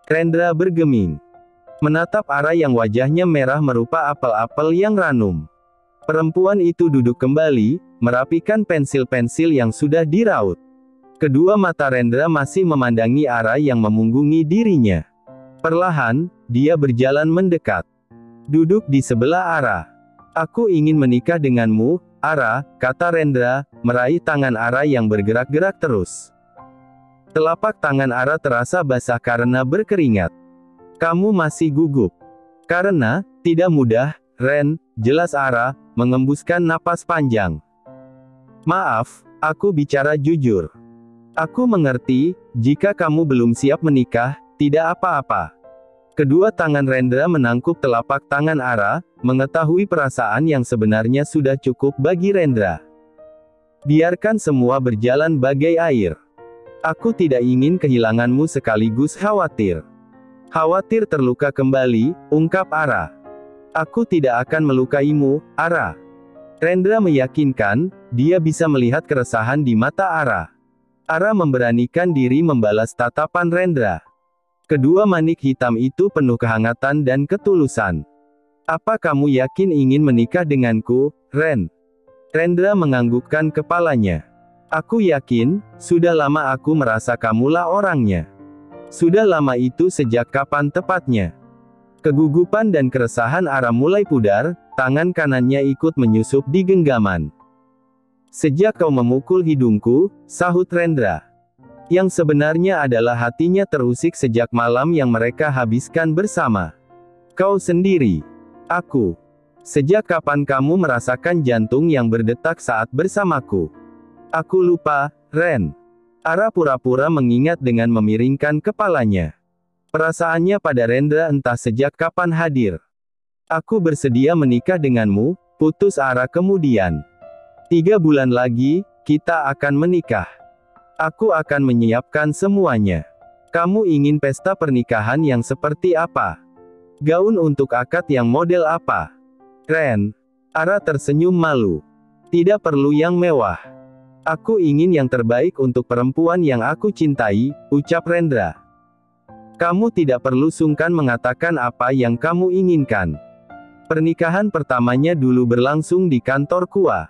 Rendra bergeming. Menatap Ara yang wajahnya merah merupa apel-apel yang ranum. Perempuan itu duduk kembali, merapikan pensil-pensil yang sudah diraut. Kedua mata Rendra masih memandangi Ara yang memunggungi dirinya. Perlahan, dia berjalan mendekat. Duduk di sebelah Ara. "Aku ingin menikah denganmu, Ara," kata Rendra, meraih tangan Ara yang bergerak-gerak terus. Telapak tangan Ara terasa basah karena berkeringat. "Kamu masih gugup." "Karena, tidak mudah, Ren," jelas Ara, mengembuskan napas panjang. "Maaf, aku bicara jujur. Aku mengerti, jika kamu belum siap menikah, tidak apa-apa." Kedua tangan Rendra menangkup telapak tangan Ara, mengetahui perasaan yang sebenarnya sudah cukup bagi Rendra. "Biarkan semua berjalan bagai air. Aku tidak ingin kehilanganmu sekaligus khawatir." "Khawatir terluka kembali," ungkap Ara. "Aku tidak akan melukaimu, Ara." Rendra meyakinkan, dia bisa melihat keresahan di mata Ara. Ara memberanikan diri membalas tatapan Rendra. Kedua manik hitam itu penuh kehangatan dan ketulusan. "Apa kamu yakin ingin menikah denganku, Ren?" Rendra menganggukkan kepalanya. "Aku yakin, sudah lama aku merasa kamulah orangnya." "Sudah lama itu sejak kapan tepatnya?" Kegugupan dan keresahan Ara mulai pudar, tangan kanannya ikut menyusup di genggaman. "Sejak kau memukul hidungku," sahut Rendra. Yang sebenarnya adalah hatinya terusik sejak malam yang mereka habiskan bersama. "Kau sendiri." "Aku." "Sejak kapan kamu merasakan jantung yang berdetak saat bersamaku?" "Aku lupa, Ren." Ara pura-pura mengingat dengan memiringkan kepalanya. Perasaannya pada Rendra entah sejak kapan hadir. "Aku bersedia menikah denganmu," putus Ara kemudian. 3 bulan lagi, kita akan menikah. Aku akan menyiapkan semuanya. Kamu ingin pesta pernikahan yang seperti apa? Gaun untuk akad yang model apa?" "Ren." Ara tersenyum malu. "Tidak perlu yang mewah. Aku ingin yang terbaik untuk perempuan yang aku cintai," ucap Rendra. "Kamu tidak perlu sungkan mengatakan apa yang kamu inginkan." Pernikahan pertamanya dulu berlangsung di kantor Kua.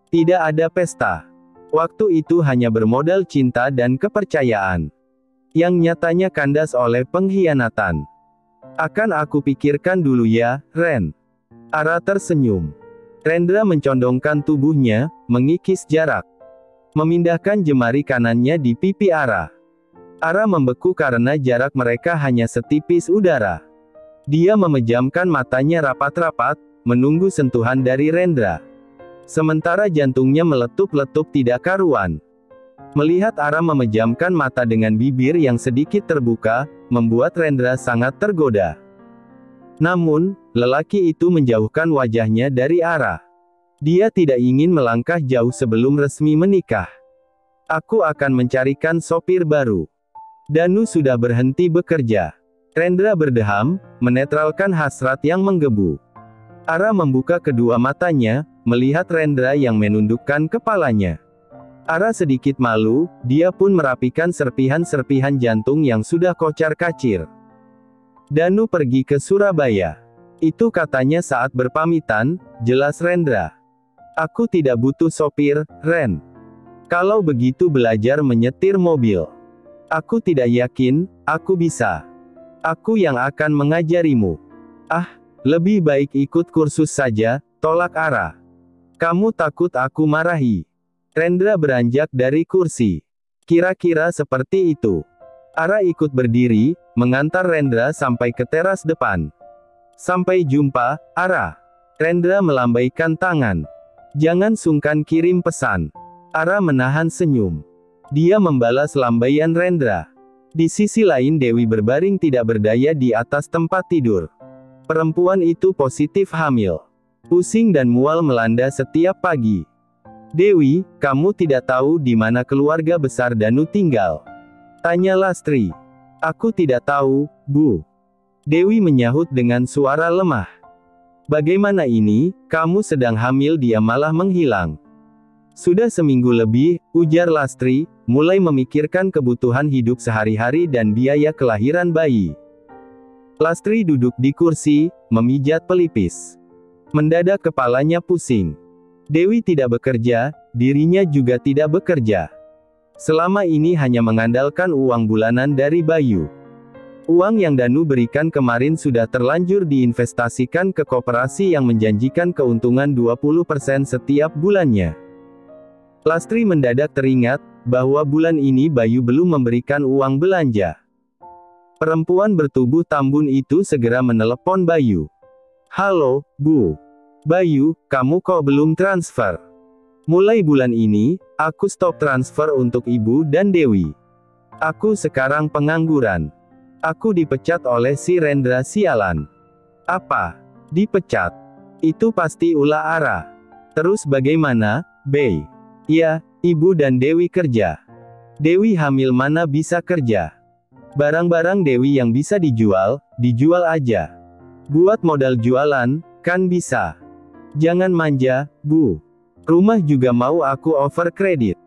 Tidak ada pesta. Waktu itu hanya bermodal cinta dan kepercayaan. Yang nyatanya kandas oleh pengkhianatan. "Akan aku pikirkan dulu ya, Ren." Ara tersenyum. Rendra mencondongkan tubuhnya, mengikis jarak. Memindahkan jemari kanannya di pipi Ara. Ara membeku karena jarak mereka hanya setipis udara. Dia memejamkan matanya rapat-rapat, menunggu sentuhan dari Rendra. Sementara jantungnya meletup-letup tidak karuan. Melihat Ara memejamkan mata dengan bibir yang sedikit terbuka, membuat Rendra sangat tergoda. Namun, lelaki itu menjauhkan wajahnya dari Ara. Dia tidak ingin melangkah jauh sebelum resmi menikah. "Aku akan mencarikan sopir baru. Danu sudah berhenti bekerja." Rendra berdeham, menetralkan hasrat yang menggebu. Ara membuka kedua matanya, melihat Rendra yang menundukkan kepalanya. Ara sedikit malu, dia pun merapikan serpihan-serpihan jantung yang sudah kocar-kacir. "Danu pergi ke Surabaya. Itu katanya saat berpamitan," jelas Rendra. "Aku tidak butuh sopir, Ren. Kalau begitu belajar menyetir mobil. Aku tidak yakin, aku bisa. Aku yang akan mengajarimu." "Ah, lebih baik ikut kursus saja," tolak Ara. "Kamu takut aku marahi?" Rendra beranjak dari kursi. "Kira-kira seperti itu." Ara ikut berdiri, mengantar Rendra sampai ke teras depan. "Sampai jumpa, Ara." Rendra melambaikan tangan. "Jangan sungkan kirim pesan." Ara menahan senyum. Dia membalas lambaian Rendra. Di sisi lain Dewi berbaring tidak berdaya di atas tempat tidur. Perempuan itu positif hamil. Pusing dan mual melanda setiap pagi. "Dewi, kamu tidak tahu di mana keluarga besar Danu tinggal?" tanya Lastri. "Aku tidak tahu, Bu." Dewi menyahut dengan suara lemah. "Bagaimana ini, kamu sedang hamil dia malah menghilang?" "Sudah seminggu lebih," ujar Lastri, mulai memikirkan kebutuhan hidup sehari-hari dan biaya kelahiran bayi. Lastri duduk di kursi, memijat pelipis. Mendadak kepalanya pusing. Dewi tidak bekerja, dirinya juga tidak bekerja. Selama ini hanya mengandalkan uang bulanan dari Bayu. Uang yang Danu berikan kemarin sudah terlanjur diinvestasikan ke koperasi yang menjanjikan keuntungan 20% setiap bulannya. Lastri mendadak teringat, bahwa bulan ini Bayu belum memberikan uang belanja. Perempuan bertubuh tambun itu segera menelepon Bayu. "Halo, Bu. Bayu, kamu kok belum transfer? Mulai bulan ini, aku stop transfer untuk Ibu dan Dewi. Aku sekarang pengangguran. Aku dipecat oleh si Rendra sialan." "Apa? Dipecat? Itu pasti ulah Ara. Terus bagaimana, Bey?" "Ya, Ibu dan Dewi kerja. Dewi hamil mana bisa kerja. Barang-barang Dewi yang bisa dijual, dijual aja. Buat modal jualan, kan bisa. Jangan manja, Bu. Rumah juga mau aku over kredit."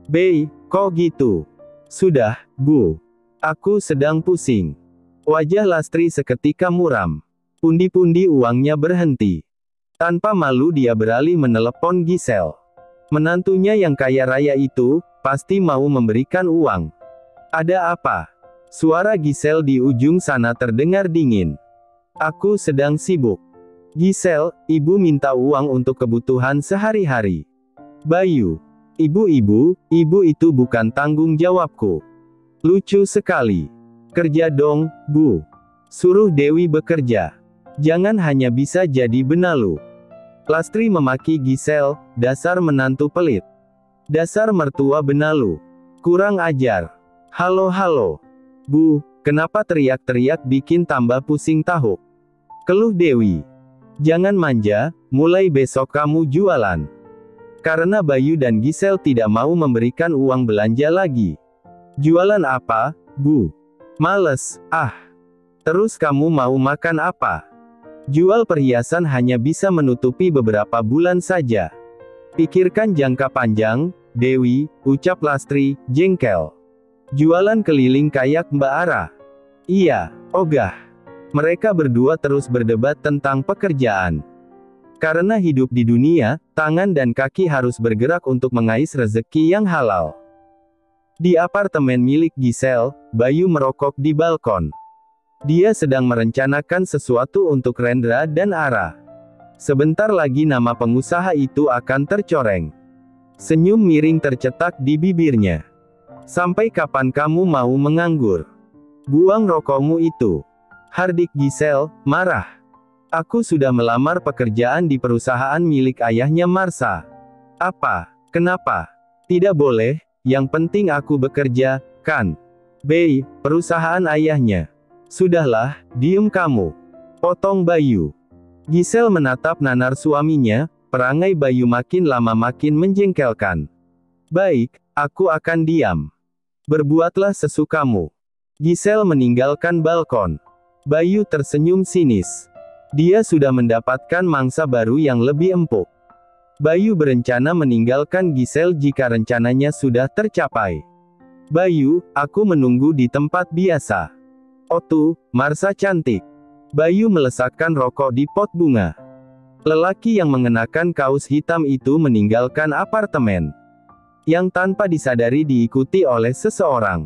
"Bey, kok gitu?" "Sudah, Bu. Aku sedang pusing." Wajah Lastri seketika muram. Pundi-pundi uangnya berhenti. Tanpa malu dia beralih menelepon Gisel. Menantunya yang kaya raya itu, pasti mau memberikan uang. "Ada apa?" Suara Gisel di ujung sana terdengar dingin. "Aku sedang sibuk." "Gisel, Ibu minta uang untuk kebutuhan sehari-hari." "Bayu. Ibu itu bukan tanggung jawabku." "Lucu sekali. Kerja dong, Bu. Suruh Dewi bekerja. Jangan hanya bisa jadi benalu." Lastri memaki Gisel, "Dasar menantu pelit. Dasar mertua benalu. Kurang ajar. Halo, Bu, kenapa teriak-teriak bikin tambah pusing tahu?" Keluh Dewi. "Jangan manja, mulai besok kamu jualan." Karena Bayu dan Gisel tidak mau memberikan uang belanja lagi. "Jualan apa, Bu? Males, ah. Terus kamu mau makan apa?" "Jual perhiasan hanya bisa menutupi beberapa bulan saja. Pikirkan jangka panjang, Dewi," ucap Lastri, jengkel. "Jualan keliling kayak Mbak Ara." "Iya, ogah." Mereka berdua terus berdebat tentang pekerjaan. Karena hidup di dunia, tangan dan kaki harus bergerak untuk mengais rezeki yang halal. Di apartemen milik Gisel, Bayu merokok di balkon. Dia sedang merencanakan sesuatu untuk Rendra dan Ara. Sebentar lagi nama pengusaha itu akan tercoreng. Senyum miring tercetak di bibirnya. "Sampai kapan kamu mau menganggur? Buang rokokmu itu." Hardik Gisel, marah. "Aku sudah melamar pekerjaan di perusahaan milik ayahnya Marsha." "Apa? Kenapa?" "Tidak boleh, yang penting aku bekerja, kan? Bey, perusahaan ayahnya." "Sudahlah, diem kamu," potong Bayu. Gisel menatap nanar suaminya, perangai Bayu makin lama makin menjengkelkan. "Baik, aku akan diam. Berbuatlah sesukamu." Gisel meninggalkan balkon. Bayu tersenyum sinis. Dia sudah mendapatkan mangsa baru yang lebih empuk. Bayu berencana meninggalkan Gisel jika rencananya sudah tercapai. "Bayu, aku menunggu di tempat biasa." "Oh tuh, Marsha cantik." Bayu melesakkan rokok di pot bunga. Lelaki yang mengenakan kaos hitam itu meninggalkan apartemen. Yang tanpa disadari diikuti oleh seseorang.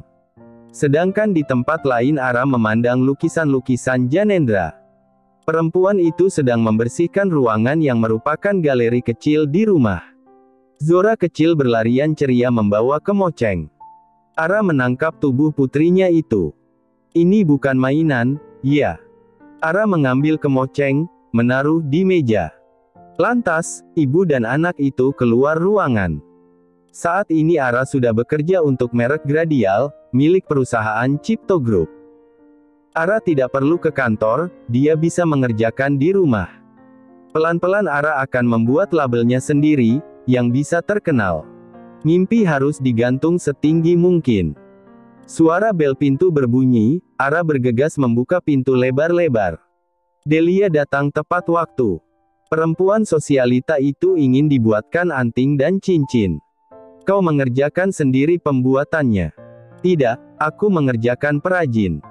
Sedangkan di tempat lain Ara memandang lukisan-lukisan Janendra. Perempuan itu sedang membersihkan ruangan yang merupakan galeri kecil di rumah. Zora kecil berlarian ceria membawa kemoceng. Ara menangkap tubuh putrinya itu. "Ini bukan mainan, ya." Ara mengambil kemoceng, menaruh di meja. Lantas, ibu dan anak itu keluar ruangan. Saat ini Ara sudah bekerja untuk merek Gradial, milik perusahaan Cipto Group. Ara tidak perlu ke kantor, dia bisa mengerjakan di rumah. Pelan-pelan Ara akan membuat labelnya sendiri, yang bisa terkenal. Mimpi harus digantung setinggi mungkin. Suara bel pintu berbunyi, Ara bergegas membuka pintu lebar-lebar. Delia datang tepat waktu. Perempuan sosialita itu ingin dibuatkan anting dan cincin. Kau mengerjakan sendiri pembuatannya. Tidak, aku mengerjakan perajin.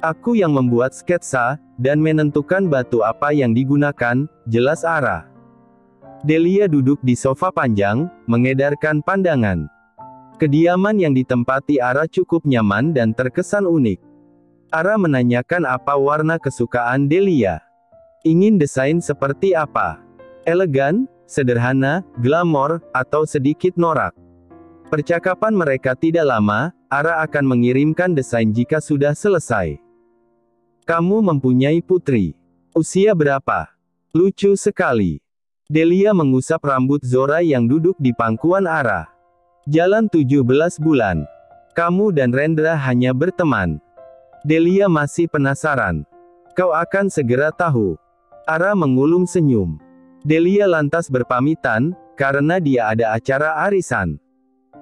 Aku yang membuat sketsa, dan menentukan batu apa yang digunakan, jelas Ara. Delia duduk di sofa panjang, mengedarkan pandangan. Kediaman yang ditempati Ara cukup nyaman dan terkesan unik. Ara menanyakan apa warna kesukaan Delia. Ingin desain seperti apa? Elegan, sederhana, glamor, atau sedikit norak? Percakapan mereka tidak lama, Ara akan mengirimkan desain jika sudah selesai. Kamu mempunyai putri. Usia berapa? Lucu sekali. Delia mengusap rambut Zora yang duduk di pangkuan Ara. Jalan 17 bulan. Kamu dan Rendra hanya berteman. Delia masih penasaran. Kau akan segera tahu. Ara mengulum senyum. Delia lantas berpamitan, karena dia ada acara arisan.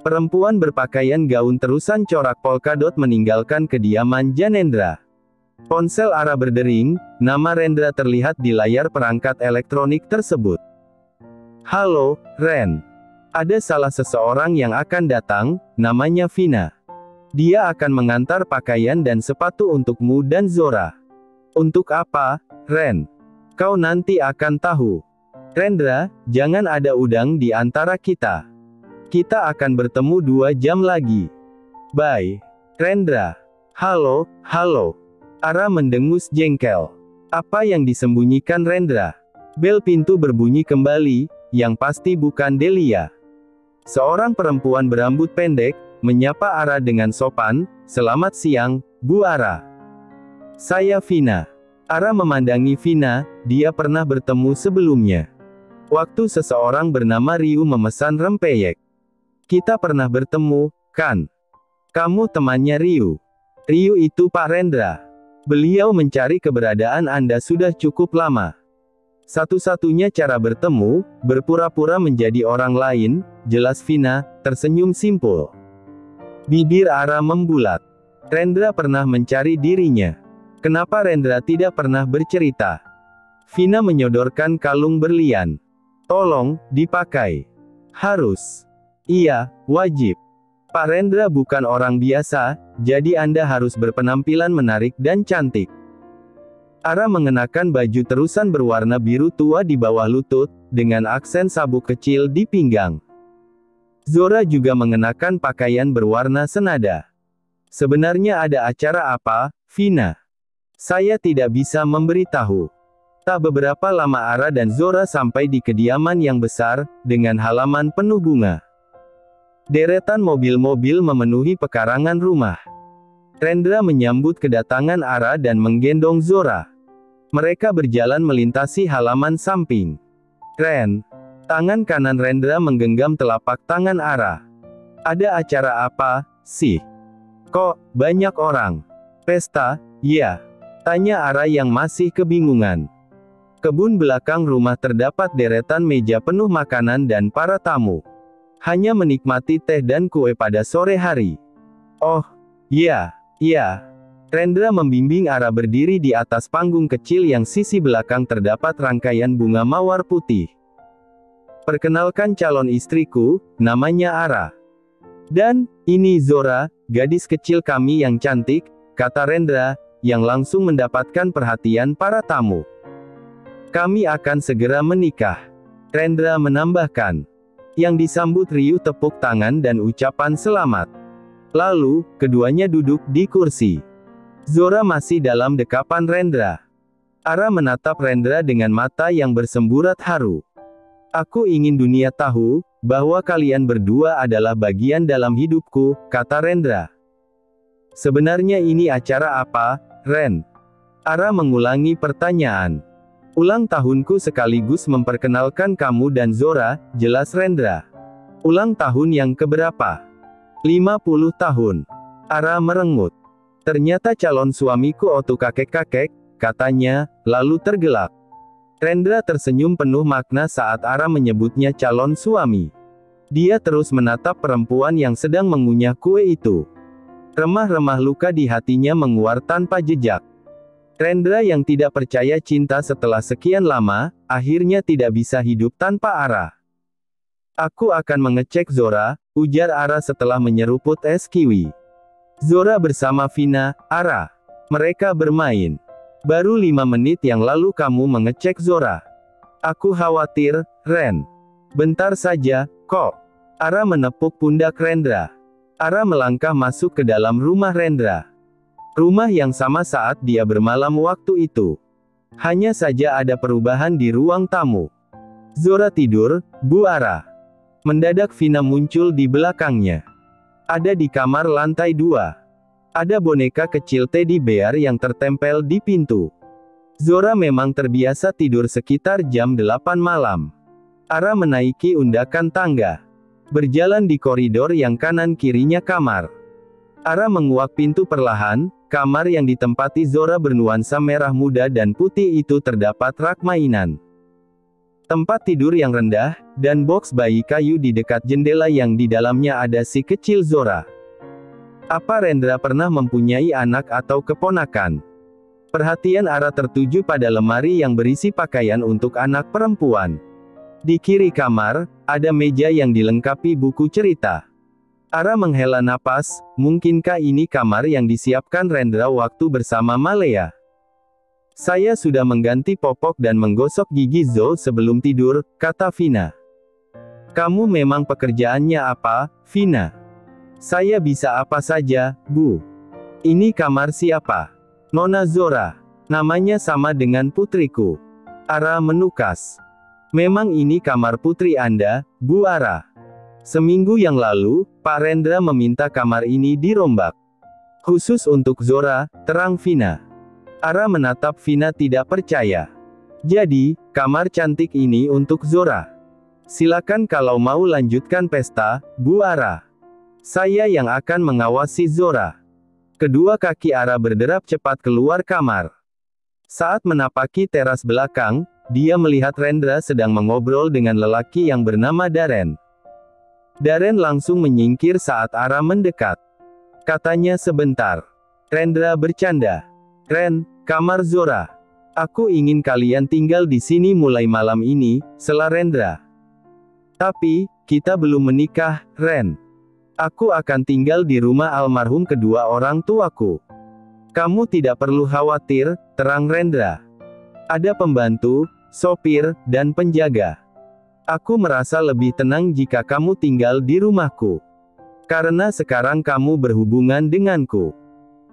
Perempuan berpakaian gaun terusan corak polkadot meninggalkan kediaman Janendra. Ponsel Ara berdering, nama Rendra terlihat di layar perangkat elektronik tersebut. Halo, Ren. Ada salah seseorang yang akan datang, namanya Vina. Dia akan mengantar pakaian dan sepatu untukmu dan Zora. Untuk apa, Ren? Kau nanti akan tahu. Rendra, jangan ada udang di antara kita. Kita akan bertemu 2 jam lagi. Bye. Rendra. Halo, halo. Ara mendengus jengkel. Apa yang disembunyikan Rendra? Bel pintu berbunyi kembali, yang pasti bukan Delia. Seorang perempuan berambut pendek, menyapa Ara dengan sopan, "Selamat siang, Bu Ara." "Saya Vina." Ara memandangi Vina, dia pernah bertemu sebelumnya. Waktu seseorang bernama Ryu memesan rempeyek. Kita pernah bertemu, kan? Kamu temannya Ryu. Ryu itu Pak Rendra. Beliau mencari keberadaan Anda sudah cukup lama. Satu-satunya cara bertemu, berpura-pura menjadi orang lain, jelas Vina, tersenyum simpul. Bibir Ara membulat. Rendra pernah mencari dirinya. Kenapa Rendra tidak pernah bercerita? Vina menyodorkan kalung berlian. Tolong, dipakai. Harus. Iya, wajib. Pak Rendra bukan orang biasa, jadi Anda harus berpenampilan menarik dan cantik. Ara mengenakan baju terusan berwarna biru tua di bawah lutut, dengan aksen sabuk kecil di pinggang. Zora juga mengenakan pakaian berwarna senada. Sebenarnya ada acara apa, Vina? Saya tidak bisa memberitahu. Tak beberapa lama Ara dan Zora sampai di kediaman yang besar, dengan halaman penuh bunga. Deretan mobil-mobil memenuhi pekarangan rumah. Rendra menyambut kedatangan Ara dan menggendong Zora. Mereka berjalan melintasi halaman samping. Ren. Tangan kanan Rendra menggenggam telapak tangan Ara. Ada acara apa, sih? Kok, banyak orang? Pesta, ya? Tanya Ara yang masih kebingungan. Kebun belakang rumah terdapat deretan meja penuh makanan dan para tamu. Hanya menikmati teh dan kue pada sore hari. Oh, iya, iya. Rendra membimbing Ara berdiri di atas panggung kecil yang sisi belakang terdapat rangkaian bunga mawar putih. Perkenalkan calon istriku, namanya Ara. Dan, ini Zora, gadis kecil kami yang cantik, kata Rendra, yang langsung mendapatkan perhatian para tamu. Kami akan segera menikah. Rendra menambahkan. Yang disambut Ryu tepuk tangan dan ucapan selamat. Lalu, keduanya duduk di kursi. Zora masih dalam dekapan Rendra. Ara menatap Rendra dengan mata yang bersemburat haru. Aku ingin dunia tahu, bahwa kalian berdua adalah bagian dalam hidupku, kata Rendra. Sebenarnya ini acara apa, Ren? Ara mengulangi pertanyaan. Ulang tahunku sekaligus memperkenalkan kamu dan Zora, jelas Rendra. Ulang tahun yang keberapa? 50 tahun. Ara merengut. Ternyata calon suamiku otu kakek-kakek, katanya, lalu tergelak. Rendra tersenyum penuh makna saat Ara menyebutnya calon suami. Dia terus menatap perempuan yang sedang mengunyah kue itu. Remah-remah luka di hatinya menguar tanpa jejak. Rendra yang tidak percaya cinta setelah sekian lama, akhirnya tidak bisa hidup tanpa Ara. Aku akan mengecek Zora, ujar Ara setelah menyeruput es kiwi. Zora bersama Vina, Ara. Mereka bermain. Baru 5 menit yang lalu kamu mengecek Zora. Aku khawatir, Ren. Bentar saja, kok. Ara menepuk pundak Rendra. Ara melangkah masuk ke dalam rumah Rendra. Rumah yang sama saat dia bermalam waktu itu. Hanya saja ada perubahan di ruang tamu. Zora tidur, Bu Ara. Mendadak Vina muncul di belakangnya. Ada di kamar lantai 2. Ada boneka kecil teddy bear yang tertempel di pintu. Zora memang terbiasa tidur sekitar jam 8 malam. Ara menaiki undakan tangga. Berjalan di koridor yang kanan kirinya kamar. Ara menguak pintu perlahan. Kamar yang ditempati Zora bernuansa merah muda dan putih itu terdapat rak mainan. Tempat tidur yang rendah, dan boks bayi kayu di dekat jendela yang di dalamnya ada si kecil Zora. Apa Rendra pernah mempunyai anak atau keponakan? Perhatian Ara tertuju pada lemari yang berisi pakaian untuk anak perempuan. Di kiri kamar, ada meja yang dilengkapi buku cerita. Ara menghela napas, mungkinkah ini kamar yang disiapkan Rendra waktu bersama Malea? Saya sudah mengganti popok dan menggosok gigi Zo sebelum tidur, kata Vina. Kamu memang pekerjaannya apa, Vina? Saya bisa apa saja, Bu. Ini kamar siapa? Nona Zora. Namanya sama dengan putriku. Ara menukas. Memang ini kamar putri Anda, Bu Ara. Seminggu yang lalu, Pak Rendra meminta kamar ini dirombak. Khusus untuk Zora, terang Vina. Ara menatap Vina tidak percaya. Jadi, kamar cantik ini untuk Zora. Silakan kalau mau lanjutkan pesta, Bu Ara. Saya yang akan mengawasi Zora. Kedua kaki Ara berderap cepat keluar kamar. Saat menapaki teras belakang, dia melihat Rendra sedang mengobrol dengan lelaki yang bernama Darren. Darren langsung menyingkir saat Ara mendekat. Katanya sebentar. Rendra bercanda. Ren, kamar Zora. Aku ingin kalian tinggal di sini mulai malam ini, sela Rendra. Tapi, kita belum menikah, Ren. Aku akan tinggal di rumah almarhum kedua orang tuaku. Kamu tidak perlu khawatir, terang Rendra. Ada pembantu, sopir, dan penjaga. Aku merasa lebih tenang jika kamu tinggal di rumahku. Karena sekarang kamu berhubungan denganku.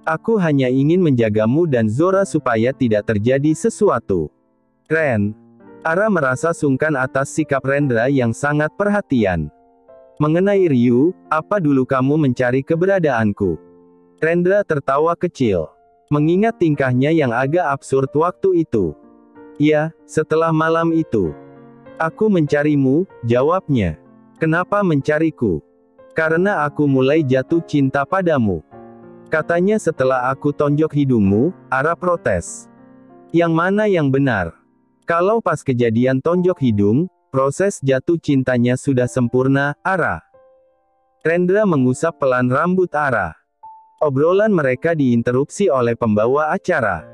Aku hanya ingin menjagamu dan Zora supaya tidak terjadi sesuatu. Ren. Ara merasa sungkan atas sikap Rendra yang sangat perhatian. Mengenai Ryu, apa dulu kamu mencari keberadaanku? Rendra tertawa kecil. Mengingat tingkahnya yang agak absurd waktu itu. Ya, setelah malam itu. Aku mencarimu, jawabnya. Kenapa mencariku? Karena aku mulai jatuh cinta padamu. Katanya setelah aku tonjok hidungmu, Ara protes. Yang mana yang benar? Kalau pas kejadian tonjok hidung, proses jatuh cintanya sudah sempurna, Ara. Rendra mengusap pelan rambut Ara. Obrolan mereka diinterupsi oleh pembawa acara.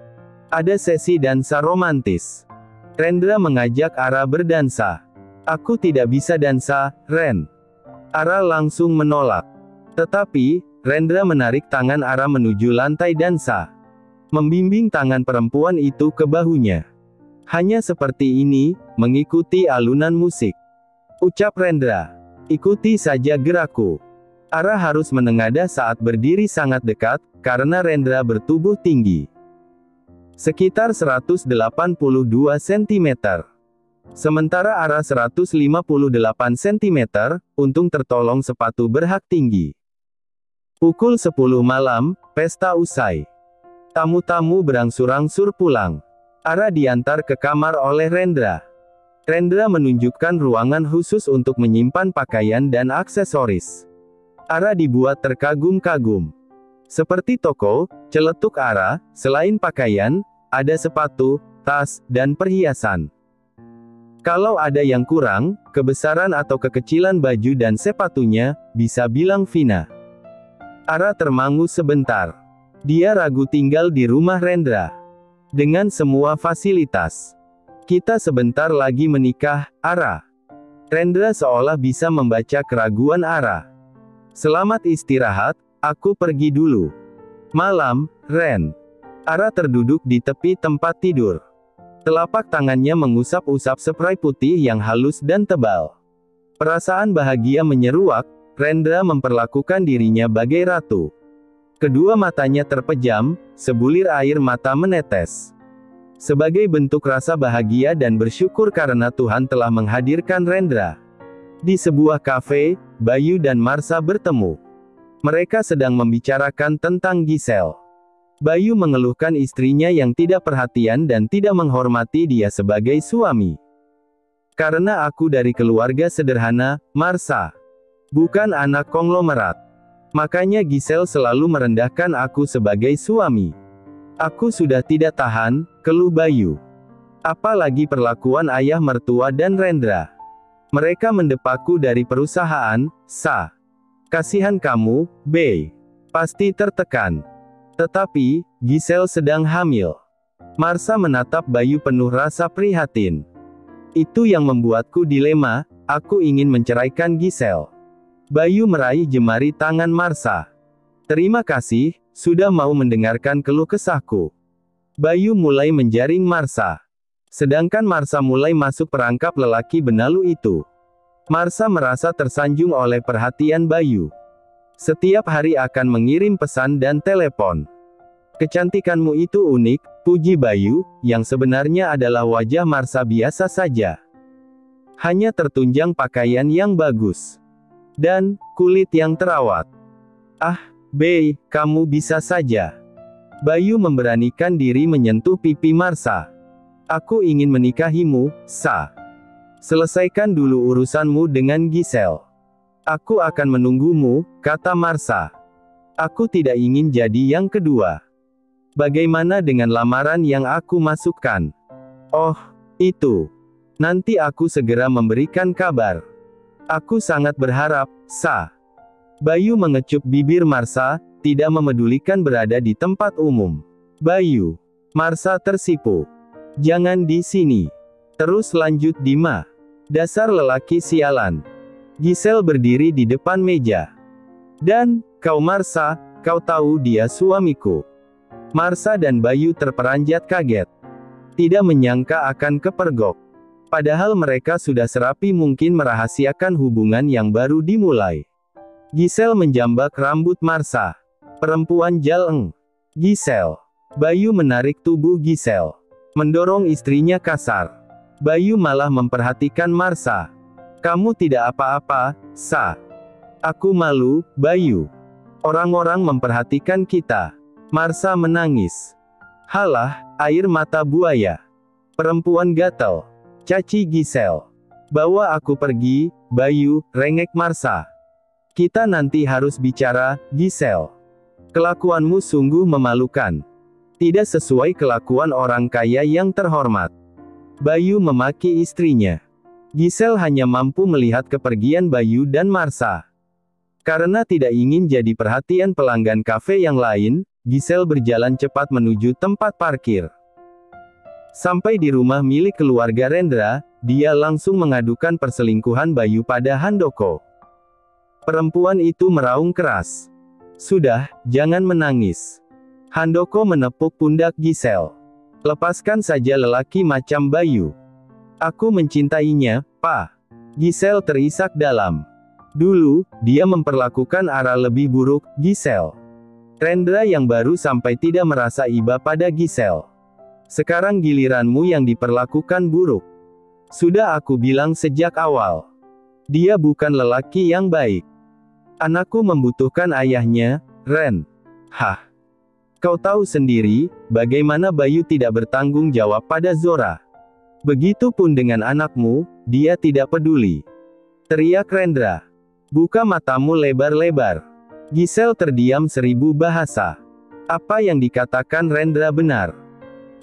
Ada sesi dansa romantis. Rendra mengajak Ara berdansa. Aku tidak bisa dansa, Ren. Ara langsung menolak. Tetapi, Rendra menarik tangan Ara menuju lantai dansa. Membimbing tangan perempuan itu ke bahunya. Hanya seperti ini, mengikuti alunan musik. Ucap Rendra. Ikuti saja gerakku. Ara harus menengadah saat berdiri sangat dekat, karena Rendra bertubuh tinggi. Sekitar 182 cm. Sementara Ara 158 cm, untung tertolong sepatu berhak tinggi. Pukul 10 malam, pesta usai. Tamu-tamu berangsur-angsur pulang. Ara diantar ke kamar oleh Rendra. Rendra menunjukkan ruangan khusus untuk menyimpan pakaian dan aksesoris. Ara dibuat terkagum-kagum. Seperti toko, celetuk Ara, selain pakaian, ada sepatu, tas, dan perhiasan. Kalau ada yang kurang, kebesaran atau kekecilan baju dan sepatunya, bisa bilang Vina. Ara termangu sebentar. Dia ragu tinggal di rumah Rendra. Dengan semua fasilitas. Kita sebentar lagi menikah, Ara. Rendra seolah bisa membaca keraguan Ara. Selamat istirahat, aku pergi dulu. Malam, Ren. Ara terduduk di tepi tempat tidur. Telapak tangannya mengusap-usap spray putih yang halus dan tebal. Perasaan bahagia menyeruak, Rendra memperlakukan dirinya bagai ratu. Kedua matanya terpejam, sebulir air mata menetes. Sebagai bentuk rasa bahagia dan bersyukur karena Tuhan telah menghadirkan Rendra. Di sebuah kafe, Bayu dan Marsha bertemu. Mereka sedang membicarakan tentang Giselle. Bayu mengeluhkan istrinya yang tidak perhatian dan tidak menghormati dia sebagai suami. Karena aku dari keluarga sederhana, Marsha. Bukan anak konglomerat. Makanya Giselle selalu merendahkan aku sebagai suami. Aku sudah tidak tahan, keluh Bayu. Apalagi perlakuan ayah mertua dan Rendra. Mereka mendepakku dari perusahaan, Sa. Kasihan kamu, Bey. Pasti tertekan. Tetapi, Giselle sedang hamil. Marsha menatap Bayu penuh rasa prihatin. Itu yang membuatku dilema, aku ingin menceraikan Giselle. Bayu meraih jemari tangan Marsha. Terima kasih, sudah mau mendengarkan keluh kesahku. Bayu mulai menjaring Marsha. Sedangkan Marsha mulai masuk perangkap lelaki benalu itu. Marsha merasa tersanjung oleh perhatian Bayu. Setiap hari akan mengirim pesan dan telepon. Kecantikanmu itu unik, puji Bayu, yang sebenarnya adalah wajah Marsha biasa saja. Hanya tertunjang pakaian yang bagus. Dan, kulit yang terawat. Ah, Bey, kamu bisa saja. Bayu memberanikan diri menyentuh pipi Marsha. Aku ingin menikahimu, Sa. Selesaikan dulu urusanmu dengan Giselle. Aku akan menunggumu, kata Marsha. Aku tidak ingin jadi yang kedua. Bagaimana dengan lamaran yang aku masukkan? Oh, itu. Nanti aku segera memberikan kabar. Aku sangat berharap, Sa. Bayu mengecup bibir Marsha, tidak memedulikan berada di tempat umum. Bayu. Marsha tersipu. Jangan di sini. Terus lanjut di ma. Dasar lelaki sialan. Giselle berdiri di depan meja. Dan, kau Marsha, kau tahu dia suamiku. Marsha dan Bayu terperanjat kaget. Tidak menyangka akan kepergok. Padahal mereka sudah serapi mungkin merahasiakan hubungan yang baru dimulai. Giselle menjambak rambut Marsha. Perempuan jaleng. Giselle. Bayu menarik tubuh Giselle. Mendorong istrinya kasar. Bayu malah memperhatikan Marsha. Kamu tidak apa-apa, Sa. Aku malu, Bayu. Orang-orang memperhatikan kita. Marsha menangis. Halah, air mata buaya. Perempuan gatel. Caci Giselle. Bawa aku pergi, Bayu, rengek Marsha. Kita nanti harus bicara, Giselle. Kelakuanmu sungguh memalukan. Tidak sesuai kelakuan orang kaya yang terhormat. Bayu memaki istrinya. Giselle hanya mampu melihat kepergian Bayu dan Marsha. Karena tidak ingin jadi perhatian pelanggan kafe yang lain, Giselle berjalan cepat menuju tempat parkir. Sampai di rumah milik keluarga Rendra, dia langsung mengadukan perselingkuhan Bayu pada Handoko. Perempuan itu meraung keras. Sudah, jangan menangis. Handoko menepuk pundak Giselle. Lepaskan saja lelaki macam Bayu. Aku mencintainya, Pak. Giselle terisak dalam. Dulu, dia memperlakukan Ara lebih buruk, Giselle. Rendra yang baru sampai tidak merasa iba pada Giselle. Sekarang giliranmu yang diperlakukan buruk. Sudah aku bilang sejak awal. Dia bukan lelaki yang baik. Anakku membutuhkan ayahnya, Ren. Hah. Kau tahu sendiri, bagaimana Bayu tidak bertanggung jawab pada Zora. Begitupun dengan anakmu, dia tidak peduli. Teriak Rendra. Buka matamu lebar-lebar. Giselle terdiam 1000 bahasa. Apa yang dikatakan Rendra benar.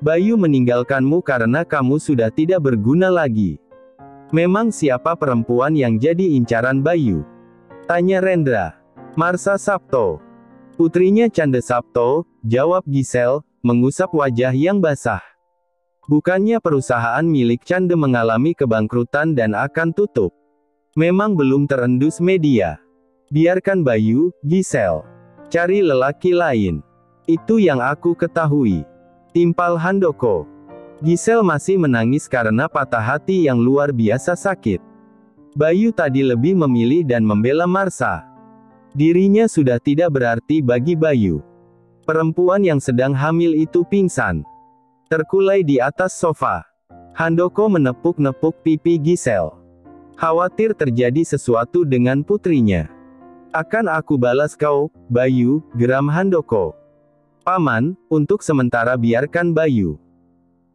Bayu meninggalkanmu karena kamu sudah tidak berguna lagi. Memang siapa perempuan yang jadi incaran Bayu? Tanya Rendra. Marsha Sapto. Putrinya Cande Sapto, jawab Giselle, mengusap wajah yang basah. Bukannya perusahaan milik Cande mengalami kebangkrutan dan akan tutup. Memang belum terendus media. Biarkan Bayu, Giselle. Cari lelaki lain. Itu yang aku ketahui. Timpal Handoko. Giselle masih menangis karena patah hati yang luar biasa sakit. Bayu tadi lebih memilih dan membela Marsha. Dirinya sudah tidak berarti bagi Bayu. Perempuan yang sedang hamil itu pingsan. Terkulai di atas sofa. Handoko menepuk-nepuk pipi Giselle. Khawatir terjadi sesuatu dengan putrinya. Akan aku balas kau, Bayu, geram Handoko. Paman, untuk sementara biarkan Bayu.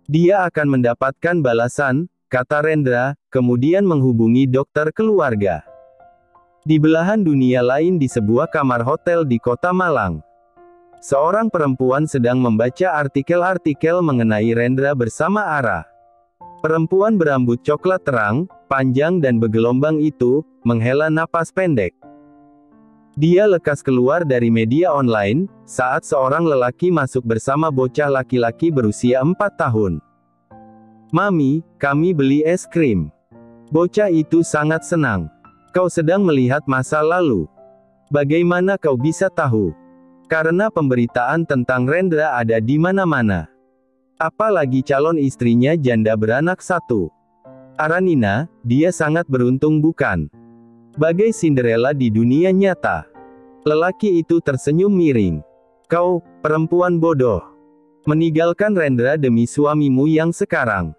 Dia akan mendapatkan balasan, kata Rendra, kemudian menghubungi dokter keluarga. Di belahan dunia lain di sebuah kamar hotel di kota Malang. Seorang perempuan sedang membaca artikel-artikel mengenai Rendra bersama Ara. Perempuan berambut coklat terang, panjang dan bergelombang itu, menghela napas pendek. Dia lekas keluar dari media online, saat seorang lelaki masuk bersama bocah laki-laki berusia 4 tahun. Mami, kami beli es krim. Bocah itu sangat senang. Kau sedang melihat masa lalu. Bagaimana kau bisa tahu? Karena pemberitaan tentang Rendra ada di mana-mana. Apalagi calon istrinya janda beranak 1. Aranina, dia sangat beruntung bukan? Bagai Cinderella di dunia nyata. Lelaki itu tersenyum miring. Kau, perempuan bodoh. Meninggalkan Rendra demi suamimu yang sekarang.